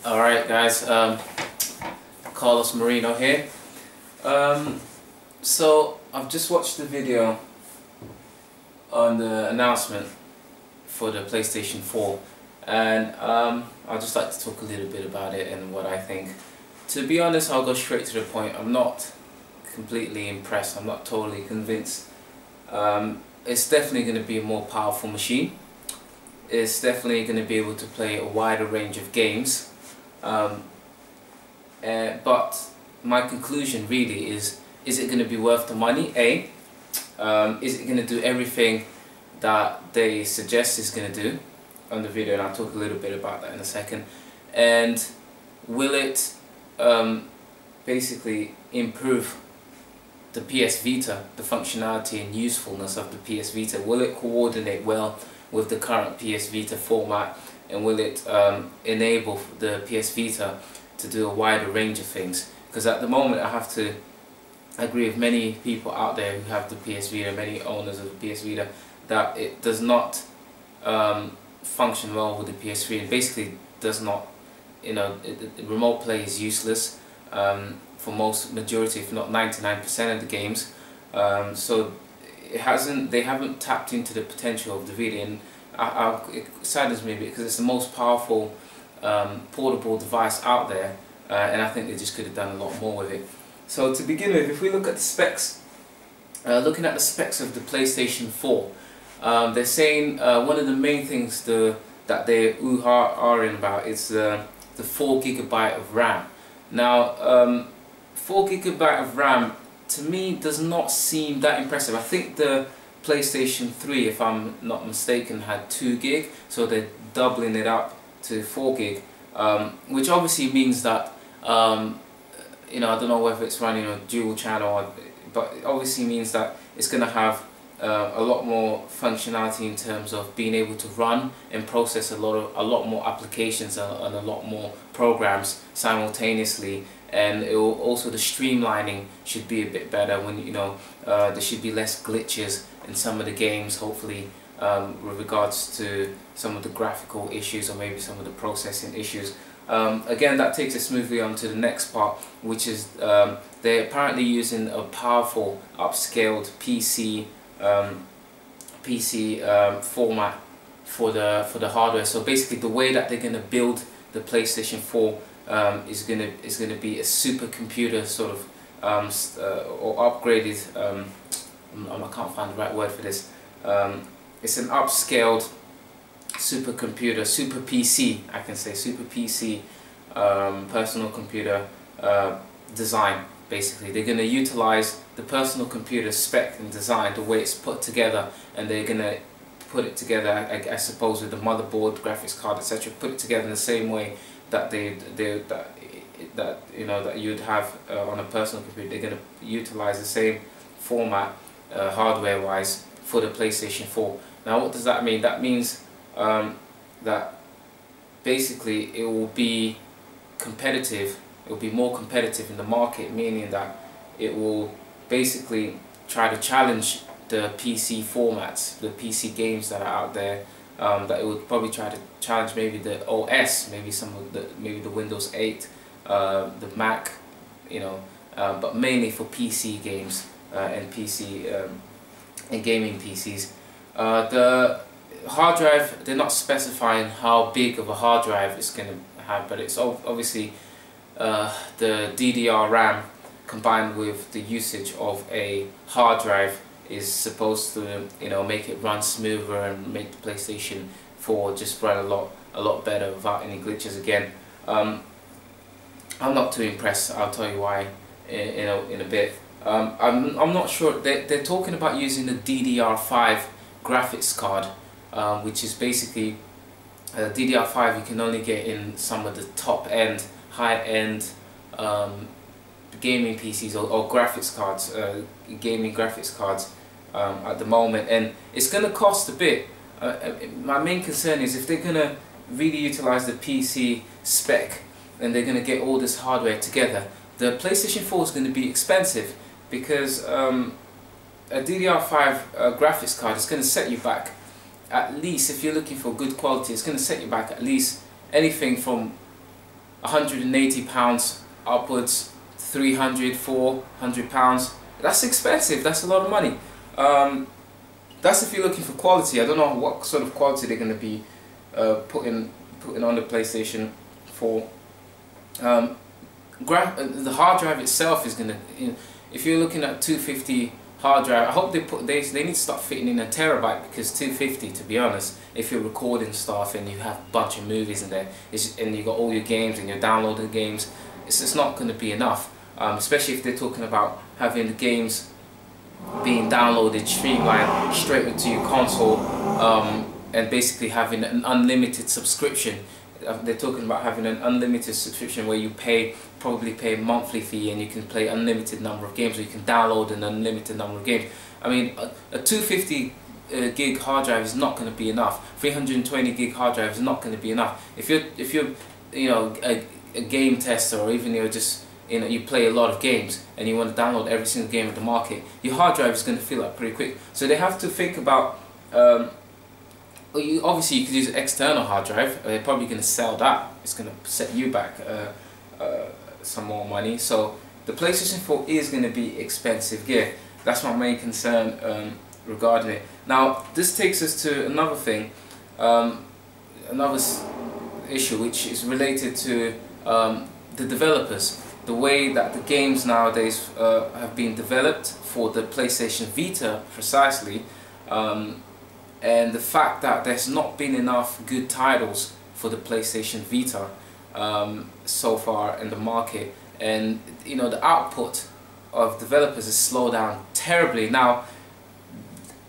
Alright guys, Carlos Marino here. So I've just watched the video on the announcement for the PlayStation 4 and I'd just like to talk a little bit about it and what I think. To be honest, I'll go straight to the point. I'm not completely impressed, I'm not totally convinced. It's definitely going to be a more powerful machine. It's definitely going to be able to play a wider range of games. But my conclusion really is it going to be worth the money? A. Is it going to do everything that they suggest it's going to do on the video, and I'll talk a little bit about that in a second. And will it basically improve the PS Vita, the functionality and usefulness of the PS Vita? Will it coordinate well with the current PS Vita format, and will it enable the PS Vita to do a wider range of things? Because at the moment I have to agree with many people out there who have the PS Vita, many owners of the PS Vita, that it does not function well with the PS3, and basically does not, the remote play is useless for majority, if not 99% of the games. So they haven't tapped into the potential of the Vita, and it saddens me because it's the most powerful portable device out there, and I think they just could have done a lot more with it. So to begin with, if we look at the specs, looking at the specs of the PlayStation 4, they're saying one of the main things that they are in about is the 4 GB of RAM. Now 4 GB of RAM to me does not seem that impressive. I think the PlayStation 3, if I'm not mistaken, had 2 GB, so they're doubling it up to 4 GB, which obviously means that I don't know whether it's running a dual channel, but it obviously means that it's going to have a lot more functionality in terms of being able to run and process a lot more applications and a lot more programs simultaneously. And it will also, the streamlining should be a bit better when there should be less glitches in some of the games, hopefully, with regards to some of the graphical issues or maybe some of the processing issues. Again, that takes us smoothly on to the next part, which is they're apparently using a powerful upscaled PC format for the hardware. So basically, the way that they're going to build the PlayStation 4 is going to be a supercomputer sort of or upgraded. I can't find the right word for this. It's an upscaled supercomputer, super PC, I can say, super PC personal computer design. Basically, they're going to utilize the personal computer spec and design, the way it's put together, and they're going to put it together, I suppose, with the motherboard, graphics card, etc. Put it together in the same way that that you'd have on a personal computer. They're going to utilize the same format hardware-wise for the PlayStation 4. Now, what does that mean? That means that basically it will be competitive. It will be more competitive in the market, meaning that it will basically try to challenge the PC formats, the PC games that are out there. That it would probably try to challenge maybe the OS, maybe the Windows 8, the Mac, but mainly for PC games and and gaming PCs. The hard drive, they're not specifying how big of a hard drive it's going to have, but it's obviously the DDR RAM combined with the usage of a hard drive is supposed to make it run smoother and make the PlayStation 4 just run a lot better without any glitches again. I'm not too impressed. I'll tell you why in a bit. I'm not sure. They're talking about using the DDR5 graphics card, which is basically DDR5 you can only get in some of the top end, high end gaming PCs or graphics cards, gaming graphics cards at the moment, and it's going to cost a bit. My main concern is if they're going to really utilize the PC spec and they're going to get all this hardware together, the PlayStation 4 is going to be expensive, because a DDR5 graphics card is going to set you back, at least if you're looking for good quality, it's going to set you back at least anything from £180 upwards, 300, £400. That's expensive. That's a lot of money. That's if you're looking for quality. I don't know what sort of quality they're going to be putting on the PlayStation 4. The hard drive itself is going to, if you're looking at 250 hard drive, I hope they need to start fitting in a terabyte, because 250, to be honest, if you're recording stuff and you have a bunch of movies in there, and you got all your games and you're downloading games, it's just not going to be enough. Especially if they're talking about having the games being downloaded, streamlined straight into your console, and basically having an unlimited subscription. They're talking about having an unlimited subscription where you probably pay a monthly fee, and you can play unlimited number of games, or you can download an unlimited number of games. I mean, a 250 gig hard drive is not going to be enough. 320 gig hard drive is not going to be enough. If you're a game tester, or even you're just you play a lot of games and you want to download every single game in the market, your hard drive is going to fill up pretty quick. So they have to think about. Obviously, you could use an external hard drive. They're probably going to sell that. It's going to set you back some more money. So the PlayStation 4 is going to be expensive gear. That's my main concern regarding it. Now, this takes us to another thing, another issue, which is related to the developers. The way that the games nowadays have been developed for the PlayStation Vita, precisely. And the fact that there's not been enough good titles for the PlayStation Vita so far in the market, and the output of developers has slowed down terribly. Now,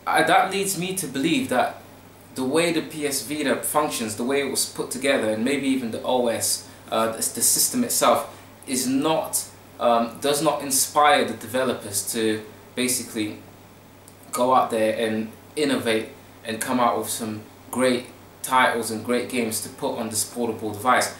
that leads me to believe that the way the PS Vita functions, the way it was put together, and maybe even the OS, the system itself, is not does not inspire the developers to basically go out there and innovate and come out with some great titles and great games to put on this portable device.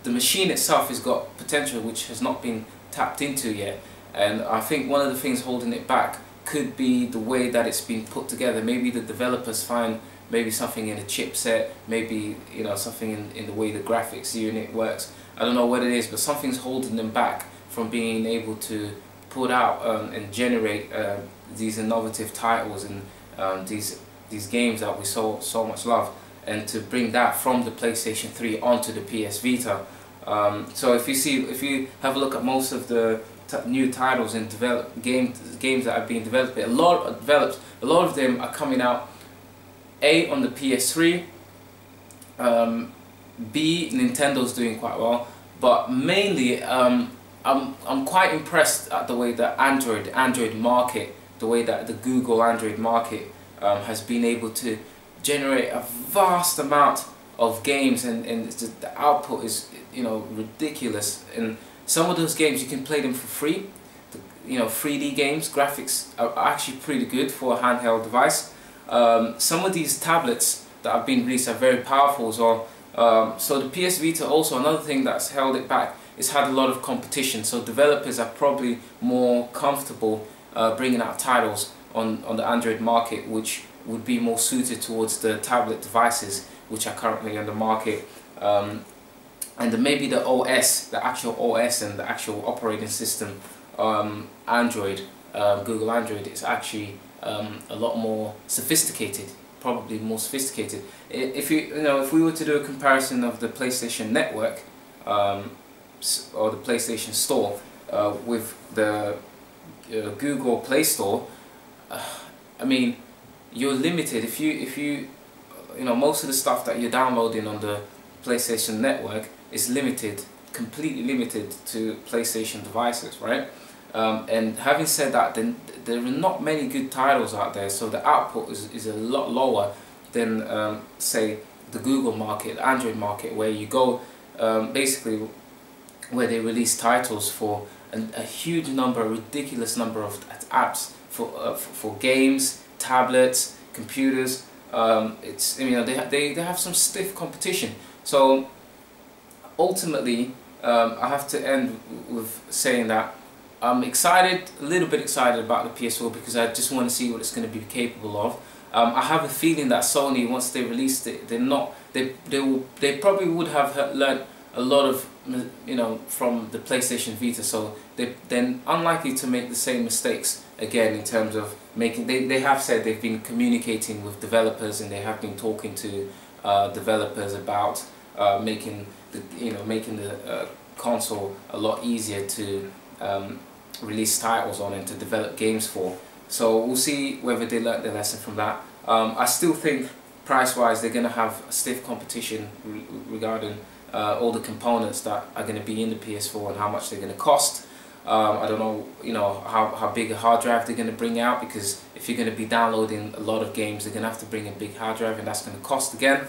The machine itself has got potential which has not been tapped into yet, and I think one of the things holding it back could be the way that it's been put together. Maybe the developers find maybe something in the chipset, maybe something in the way the graphics unit works. I don't know what it is, but something's holding them back from being able to put out and generate these innovative titles and these games that we so much love, and to bring that from the PlayStation 3 onto the PS Vita. So if you have a look at most of the new titles and games that have been developed, a lot of them are coming out A, on the PS3, B, Nintendo's doing quite well, but mainly I'm quite impressed at the way that Android market, the way that the Google Android market has been able to generate a vast amount of games, and the output is ridiculous. And some of those games you can play them for free. 3D games, graphics are actually pretty good for a handheld device. Some of these tablets that have been released are very powerful as well. So the PS Vita, also another thing that's held it back, it's had a lot of competition. So developers are probably more comfortable bringing out titles on the Android market, which would be more suited towards the tablet devices which are currently on the market, and maybe the OS, the actual OS and the actual operating system, Android, Google Android, is actually a lot more sophisticated, probably more sophisticated. If we were to do a comparison of the PlayStation Network or the PlayStation Store with the Google Play Store, I mean, you're limited. If you most of the stuff that you're downloading on the PlayStation Network is limited, completely limited to PlayStation devices, right? And having said that, then there are not many good titles out there, so the output is a lot lower than say the Google market, the Android market, where you go basically where they release titles for a huge number, a ridiculous number of apps for games, tablets, computers. They have some stiff competition. So ultimately, I have to end with saying that I'm excited, a little bit excited about the PS4, because I just want to see what it's going to be capable of. I have a feeling that Sony, once they released it, they probably would have learned a lot of you know, from the PlayStation Vita, so they're unlikely to make the same mistakes again in terms of making. They have said they've been communicating with developers, and they have been talking to developers about making the console a lot easier to release titles on and to develop games for. So we'll see whether they learnt their lesson from that. I still think price-wise they're going to have stiff competition regarding all the components that are going to be in the PS4 and how much they're going to cost. I don't know, you know, how big a hard drive they're going to bring out, because if you're going to be downloading a lot of games, they're going to have to bring a big hard drive, and that's going to cost again.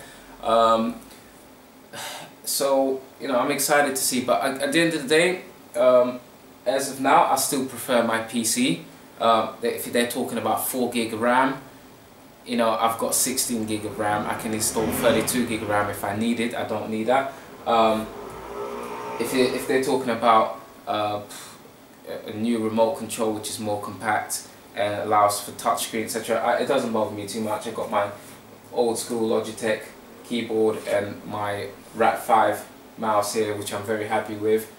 So, you know, I'm excited to see, but at the end of the day, as of now, I still prefer my PC. If they're talking about 4 gig of RAM, you know, I've got 16 gig of RAM. I can install 32 gig of RAM if I need it. I don't need that. If they're talking about a new remote control which is more compact and allows for touchscreen, etc., it doesn't bother me too much. I've got my old school Logitech keyboard and my Rat5 mouse here, which I'm very happy with.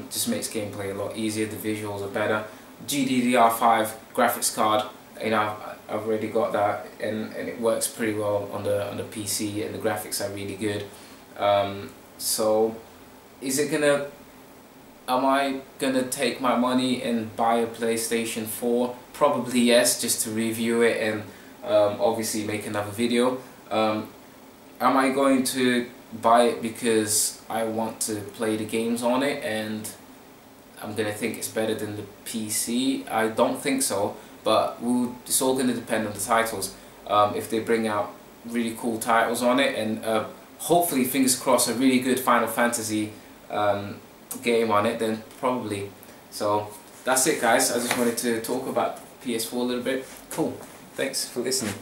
Just makes gameplay a lot easier. The visuals are better. GDDR5 graphics card, you know, I've already got that, and it works pretty well on the PC, and the graphics are really good. So am I gonna take my money and buy a PlayStation 4? Probably yes, just to review it and obviously make another video. Am I going to buy it because I want to play the games on it and I'm gonna think it's better than the PC? I don't think so, but it's all gonna depend on the titles. If they bring out really cool titles on it, and hopefully, fingers crossed, a really good Final Fantasy game on it, then probably. So that's it, guys. I just wanted to talk about PS4 a little bit. Cool. Thanks for listening.